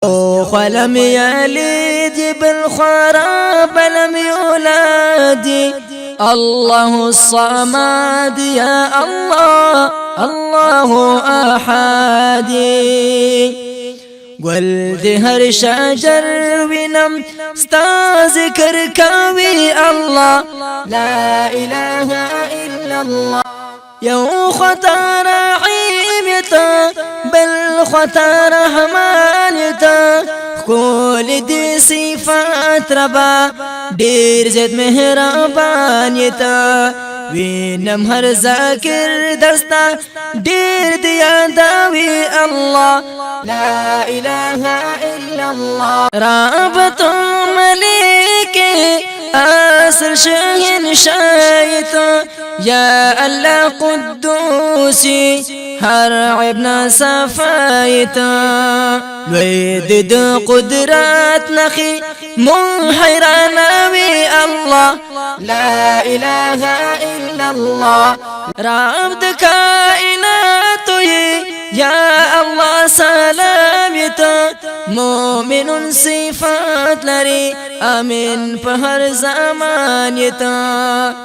ولم يلد بالخراب لم يولد الله الصمد يا الله الله أحد قل ذهر شجر ونم استذكر كوي الله لا إله إلا الله يو خطر عيمتا بل خطر رحمانتا كل دي صفات ربا دير زد مهربانيتا وينم هر ذاكر دستا دير ديا داوي الله لا إله إلا الله رابط مليك أسر شاهن شايتا يا الله قدوسي هر عبنا صفايتا ويدد قدرات نخي منحرانا بي الله لا إله إلا الله رب كائنات يا الله سلامتا مؤمن صفات لري آمين فهر زمان يتا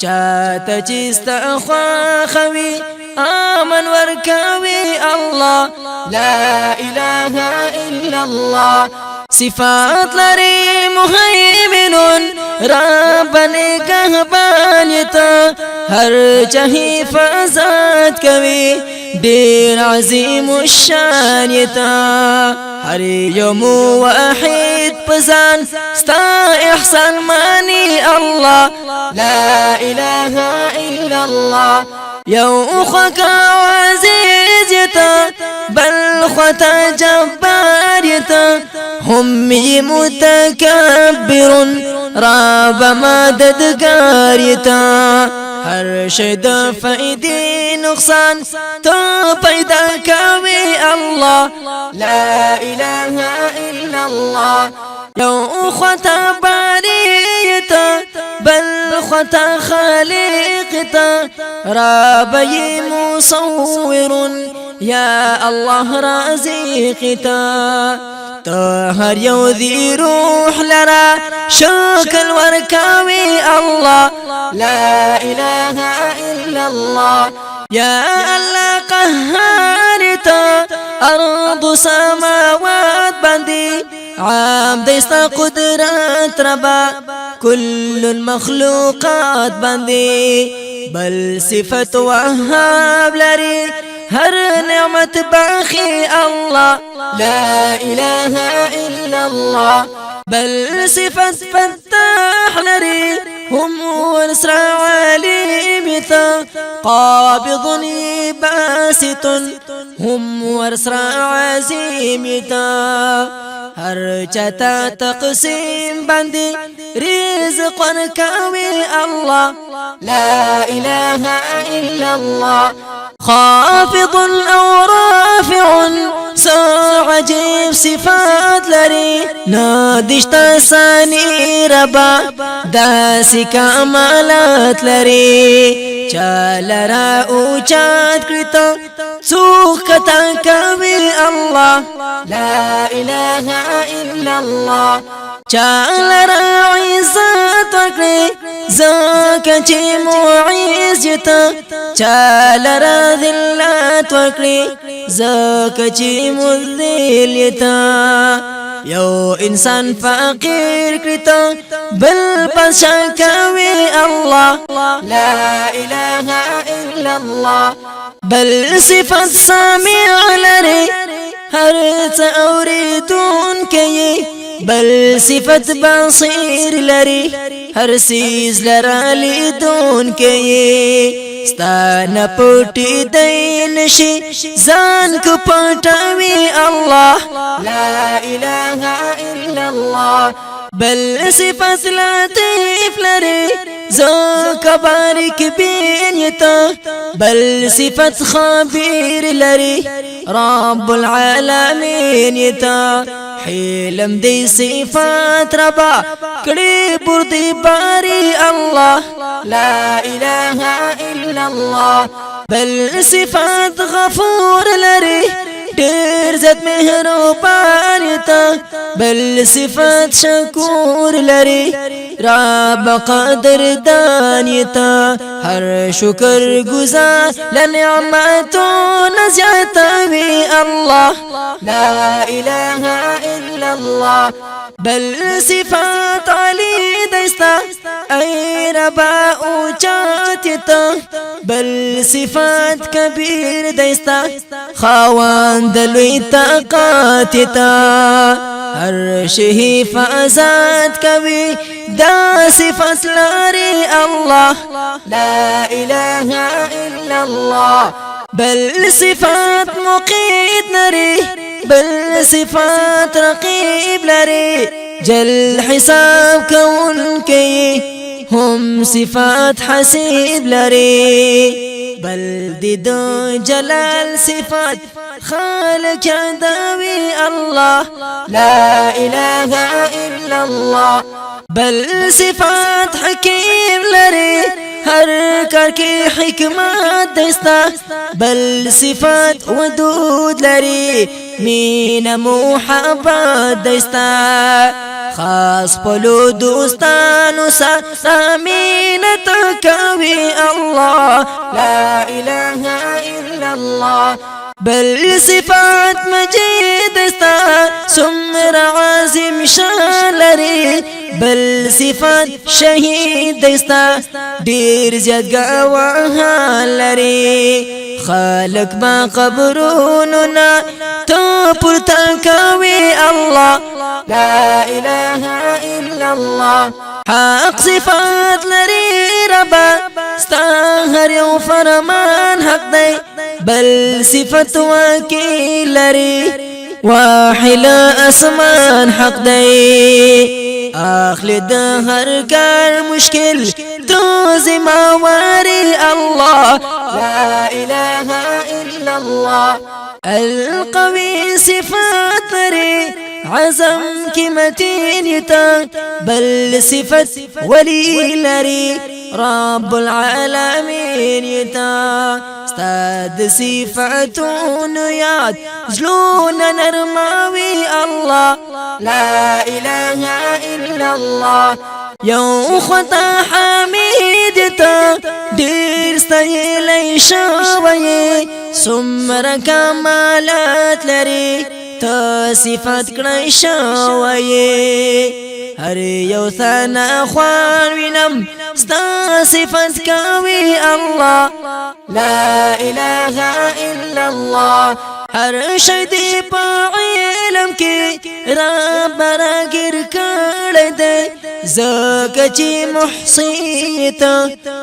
چاته چستا خواخوي آمن وركوي الله لا إله إلا الله صفات لري مهيمن ربني كهبانيتا هر چهي فازات كوي دير عظيم الشان يتا هر يوم واحد بزان ستا إحسان ماني الله لا إله إلا الله يو خكا وعزيزتا بل خطا جباريتا همي متكبر راب مدد قاريتا هر شيء فايدي نقصان تو پیدا کوي الله لا إله إلا الله يو خطا باريتا بل خطا خالقتا رابي مصور يا الله رازقتا طهر يوذي روح لرا شكل وركاوي الله لا إله إلا الله يا الله قهارتا أرض سماوات بندي عام ديستا قدرات ربا كل المخلوقات بندي بل صفة وهاب لري هر نعمة باخي الله لا إله إلا الله بل صفة فتاح لري هم ونسر عليمتا قابض باسط هم ورسر عزيمتا هر چتا تقسيم بندي رزق كاوي الله لا إله إلا الله خافض أو رافع عجيب صفات لري نادشت ساني ربا داسي كمالات لري چالرا اوچات کرتا سوخ کتا کوي الله لا إله إلا الله چالرا عزت وکړي زکه چې معیز جتا چالرا ذلت وکړي زکه چې مذل یتا یو انسان فقیر کرتا بل پشا کوي الله لا إله إلا الله بل صفت سامع لري هر تأوريدون كي بل صفت بصير لري هر سيز لرا لدون كي ستانا پوٹی دین شي زان کو پټوي الله لا إله إلا الله بل صفات لطيف لري زوك بارك بين يتا بل صفات خبير لري رب العالمين يتا حلم دي صفات ربا کړي بردي باري الله لا إله إلا الله بل صفات غفور لري ډېر زیات مهربان ته بل صفات شکور لري رب قدردان ته هر شکر گزار لنعمتون زیاتوي الله لا اله الا الله بل صفات علی دستا ای ربا اوچات ته بل صفات کبیر دستا خواند لوی طاقت ته هر شی فازات کوي دا صفات لري الله لا اله الا الله بل صفات مقيت لري بل صفات رقيب لري جل حساب كون كي هم صفات حسيب لري بل دد جلال صفات خالق داوي الله لا إله إلا الله بل صفات حكيم لري هر کار کی حکمت دستا بل صفات ودود لري مين محبت دستا خاص پلو دوستانو سا امين تکوي الله لا اله الا الله بل صفات مجيد دستا سمر عازم شالري بل صفات شهيد دستا دير زياد گواهان لري خالق ما قبروننا تو پورتا کوي الله لا اله الا الله حق صفات لري ربا استاهر يو فرمان حق دي بل صفت وكيل لري واحل اسمان حق دي اخلد هر کار مشکل تو زما واري الله لا اله الا الله القوي صفات لري عزم کی متین یتا بل صفت ولی لري رب العالمين يتا استاد صفاتون ياد زلون نرماوي الله لا اله الا الله يو خطا حميدتا دير ستيلي شوي سمر كمالات لري تا صفات کړی شوی هر یو ثنا خوان وینم ستا صفات کوي الله لا اله الا الله هر شی دی په علم کې رب راګر کړی دی زکه چې محصي ته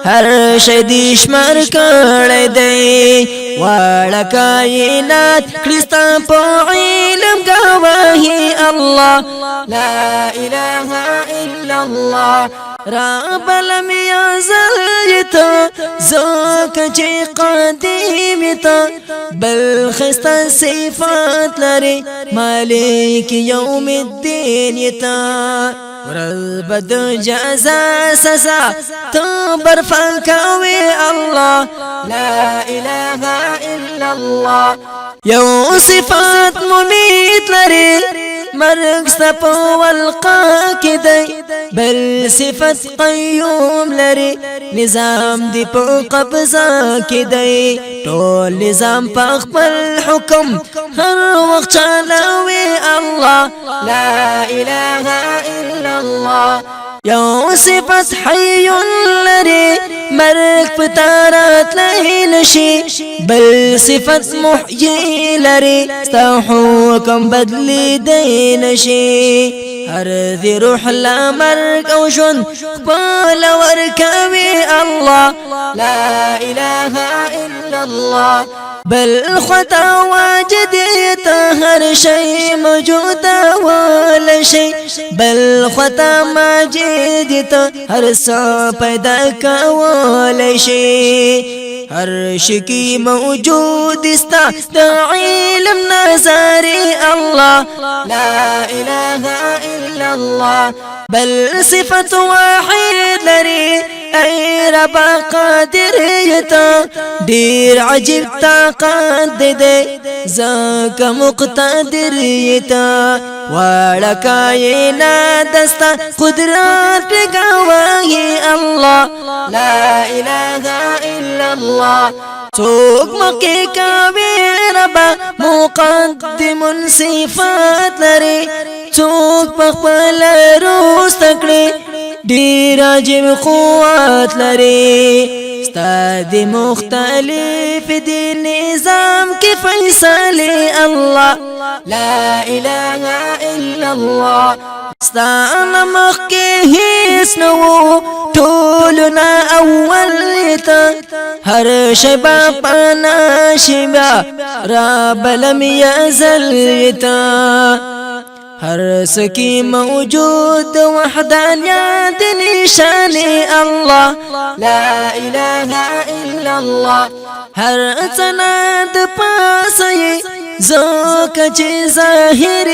هر شی دی شمار کړی دی واړه کائنات کړستا په علم گواهی الله لا اله الا الله رب لم يزل يتا زکه چې قدیم ته بل خسته صفات لري مالک یوم الدین یتا وربد جزا سزا تبر فكوي الله لا اله الا الله يو صفات مميت لري مرق سپو والقا كدي بل صفت قيوم لري نظام دي پو قبضا كدي طول نظام پا خپل حكم هر وقت چلاوي الله لا اله الا الله يو صفت حي لري مرق پتارات لهنشي بل صفت محيي لري استوحوكم بدلي دينشي هر ذي روح لا مرق او شن قبال وركوي الله لا اله الا الله بل خطا واجد هر شيء موجود ولا شيء بل خطا ماجد هر سا پیدا ولا شيء هر شيء موجود استا علم نظري الله لا اله الا الله بل صفة واحد لري ای رب قادر یتا ډیر عجیب طاقت دے زکا مقتدر یتا واړه کائنات دستا قدرت گواهی الله لا اله الا الله څوک مکه کوي رب مقدم صفات لري څوک په خپل روز تکړه ډیر عجیب قوت لري ستاد مختلف دي نظام کی فیصله الله لا اله الا الله ستان مخکې هیڅ نو ټولنا اول ته هر شبا پانا شبا رب لم يزل ته هر سکی موجود وحدانیت نشان الله لا اله الا الله هر سند پاسي زوک چې ظاهر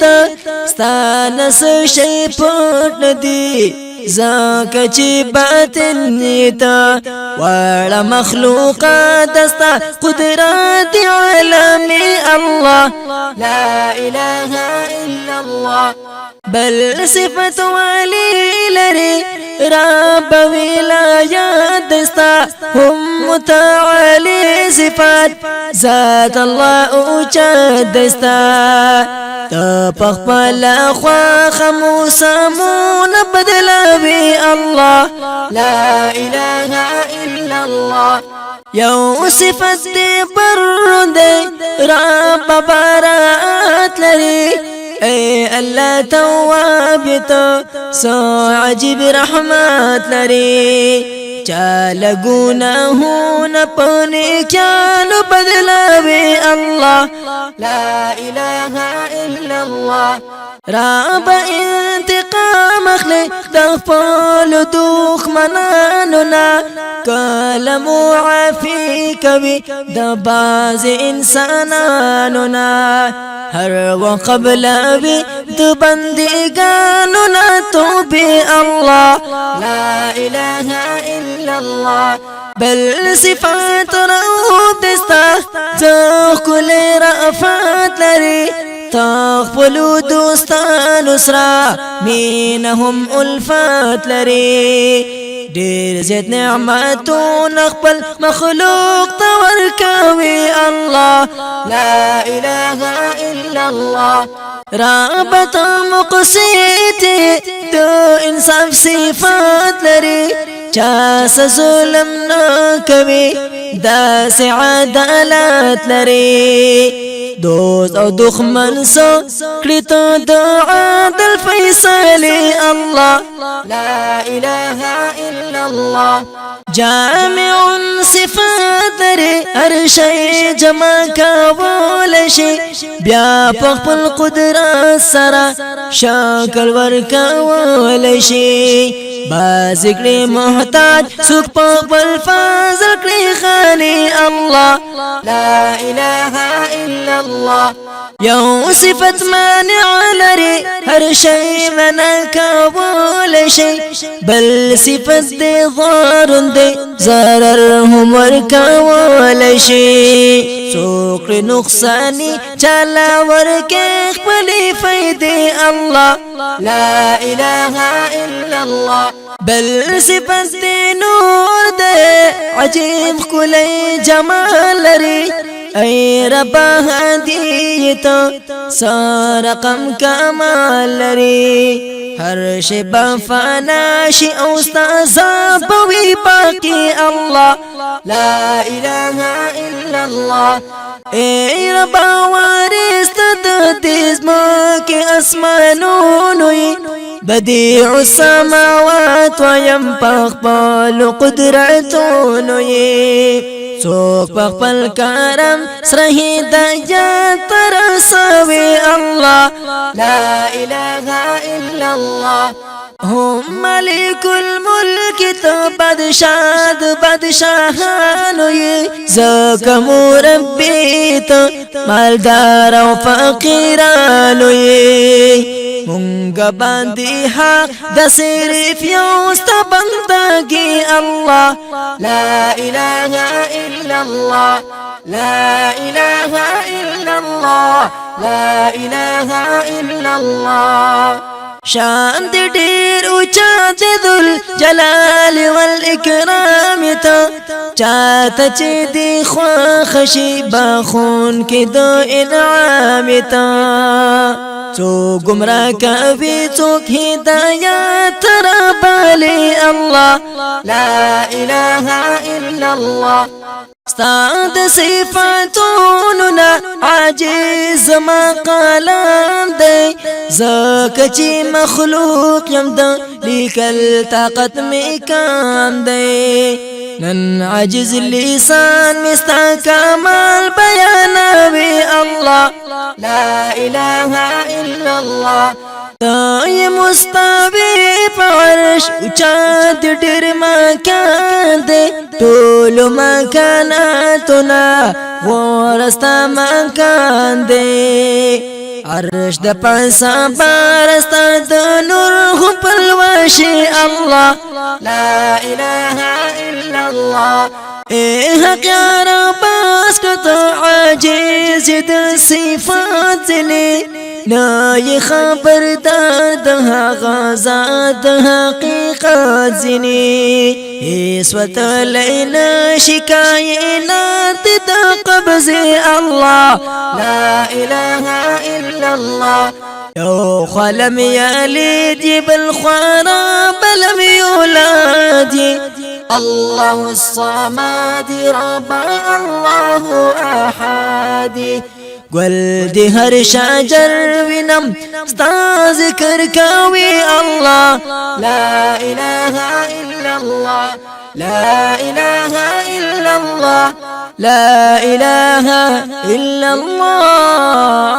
ته ستانس شي پټ ندي زوک چې باطن ته وړ مخلوقات دستا قدرت عالم الله لا اله الا الله بل صفت والی لري رب ولایات دستا هم متعالی صفات ذات الله اوچا دستا تپخپل خواخ موسمون بدلوي الله لا اله الا الله یو صفت دی برد رب برات لري اے الله تواب تو سو عجیب رحمت لري چال گناہون پنے چالو بدلاوی الله لا اله الا الله رب انتقام اخلی تغفل دخمناننا کلم عافی کبی دباز انساناننا هر وقبل بی دبندگاننا توبی الله لا اله الا الله بل صفات رؤوف دستا تخل رأفات لري تغفلوا دوستان اسرا منهم الفات لري دير زيت نعمتون اخبل مخلوق توركاوي الله لا اله الا الله رابط مقصيتي دو انصاف صفات لري چاس ظلم ناكوي داس عدالات لري دوست او دخمن سو کړه دعا د فیصل الله لا اله الا الله جامع صفات هر شي جمع کول شي بیا په خپل قدرت سره شکل ور کول شي بازګړي محتاج سوق په خپل فضل کړي خاني الله لا اله الا الله یو صفت مانع لري هر شي منع کول شي بل صفت دي ضار دي ضرر هم ور کول شي سوق نقصاني چلا ور کې خپل فائدې الله لا اله الا الله بل صفت دي نور دي عجيب كل جمال لري اي رب هديته سارقم كمال لري هر شي بفانا شي او استعذاب وي باقي الله لا اله الا الله اي رب وارث تدز ماك اسمانون بديع السماوات وينفخ بالقدرتون سوق بخبل كرم سره دجات ترسوي الله لا اله الا الله هم ملك الملك بدشاهانو زك مربيت مالدار وفقيرانو مونږ باندې حق د صرف یو ستا بندګي الله لا اله الا الله لا اله الا الله لا اله الا الله شان دې ډېر اوچا دې ذل جلال والاکرام ته چاته چې دې خوښي بخون کې د انعام ته څوک گمراه کوي څوک هدایت را بالي الله لا اله الا الله استاد صفاتوننا عاجز مقالام دی زکه چې مخلوق یم د لیکل طاقت می کام دی نن عاجز لسان مستا کمال بیانوي الله لا اله الا الله تای مستوی پرش اوچا د ډېر مکان دی ټول مکاناتنا ورستا مکان دی عرش د پانسا بارستا د نور خپلواشي الله لا اله الا الله حق یا رب اسکت عاجز د صفات زنی نای خبردار د هغه ذات حقیقت زنی اسوت لینا شکایات د قبض الله لا اله الا الله یو خلم یلید بالخراب لم یولد الله الصمد رب الله احد گل دی هر شجر وینم ستا ذکر کوي الله لا اله الا الله لا اله الا الله لا اله الا الله